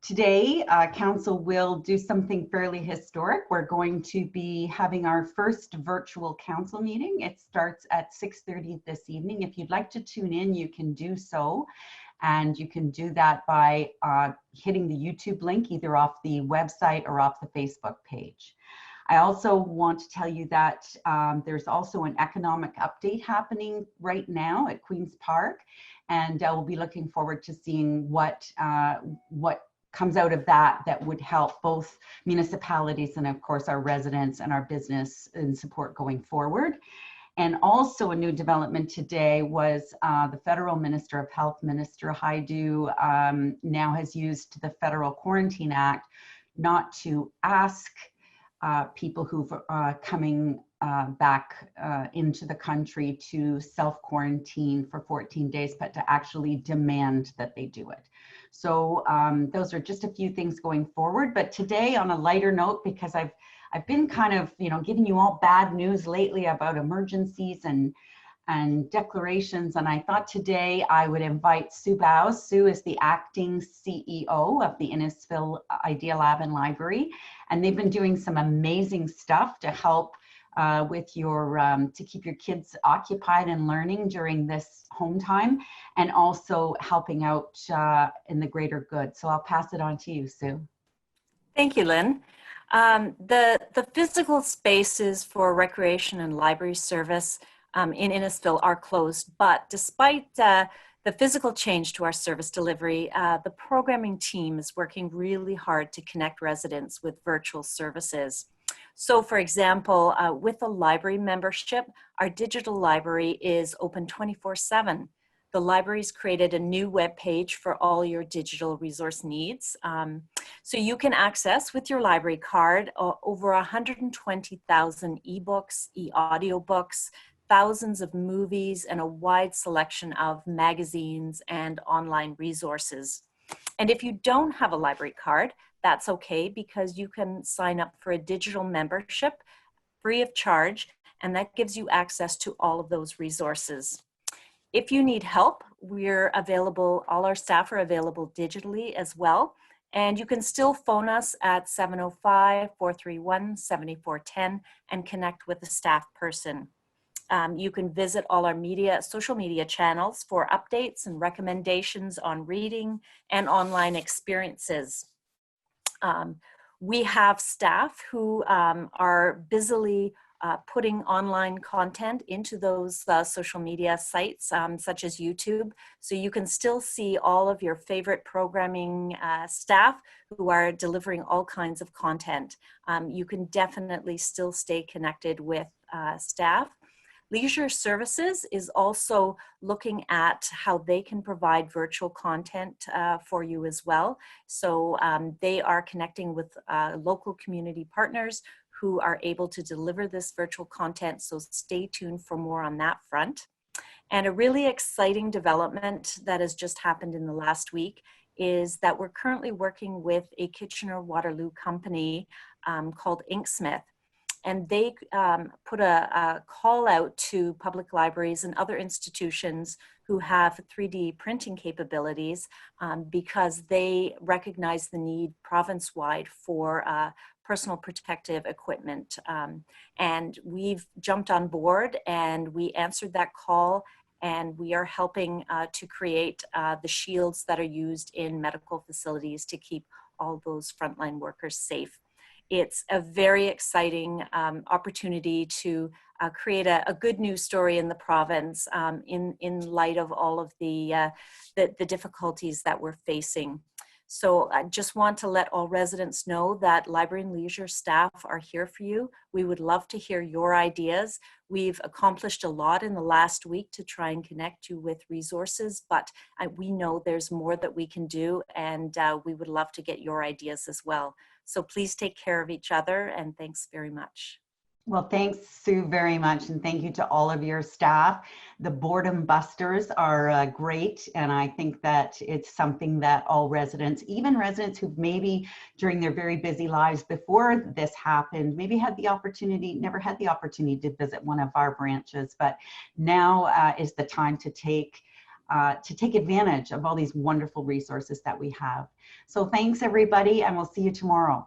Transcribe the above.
Today, Council will do something fairly historic. We're going to be having our first virtual Council meeting. It starts at 6:30 this evening. If you'd like to tune in, you can do so. And you can do that by hitting the YouTube link, either off the website or off the Facebook page. I also want to tell you that there's also an economic update happening right now at Queen's Park. And we'll be looking forward to seeing what comes out of that would help both municipalities and of course our residents and our business and support going forward. And also a new development today was the Federal Minister of Health, Minister Haidu, now has used the Federal Quarantine Act not to ask people who've coming back into the country to self-quarantine for 14 days, but to actually demand that they do it. So those are just a few things going forward. But today, on a lighter note, because I've been kind of, giving you all bad news lately about emergencies and declarations, and I thought today I would invite Sue Baues. Sue is the acting CEO of the Innisfil IdeaLAB Library, and they've been doing some amazing stuff to help with your to keep your kids occupied and learning during this home time, and also helping out in the greater good. So I'll pass it on to you, Sue. Thank you, Lynn. The physical spaces for recreation and library service in Innisfil are closed, but despite the physical change to our service delivery, the programming team is working really hard to connect residents with virtual services. So for example, with a library membership, our digital library is open 24/7. The library's created a new web page for all your digital resource needs. So you can access with your library card over 120,000 ebooks, e-audiobooks, thousands of movies, and a wide selection of magazines and online resources. And if you don't have a library card, that's okay, because you can sign up for a digital membership free of charge, and that gives you access to all of those resources. If you need help, we're available, all our staff are available digitally as well, and you can still phone us at 705-431-7410 and connect with a staff person. You can visit all our social media channels for updates and recommendations on reading and online experiences. We have staff who are busily putting online content into those social media sites, such as YouTube. So you can still see all of your favorite programming staff who are delivering all kinds of content. You can definitely still stay connected with staff. Leisure Services is also looking at how they can provide virtual content for you as well. So they are connecting with local community partners who are able to deliver this virtual content. So stay tuned for more on that front. And a really exciting development that has just happened in the last week is that we're currently working with a Kitchener-Waterloo company called Inksmith. And they put a call out to public libraries and other institutions who have 3D printing capabilities because they recognize the need province-wide for personal protective equipment. And we've jumped on board and we answered that call, and we are helping to create the shields that are used in medical facilities to keep all those frontline workers safe. It's a very exciting opportunity to create a good news story in the province in light of all of the difficulties that we're facing. So I just want to let all residents know that Library and Leisure staff are here for you. We would love to hear your ideas. We've accomplished a lot in the last week to try and connect you with resources, but we know there's more that we can do, and we would love to get your ideas as well. So please take care of each other, and thanks very much. Well, thanks, Sue, very much. And thank you to all of your staff. The boredom busters are great. And I think that it's something that all residents, even residents who maybe during their very busy lives before this happened, maybe had the opportunity, never had the opportunity to visit one of our branches, but now is the time to take to take advantage of all these wonderful resources that we have. So thanks everybody, and we'll see you tomorrow.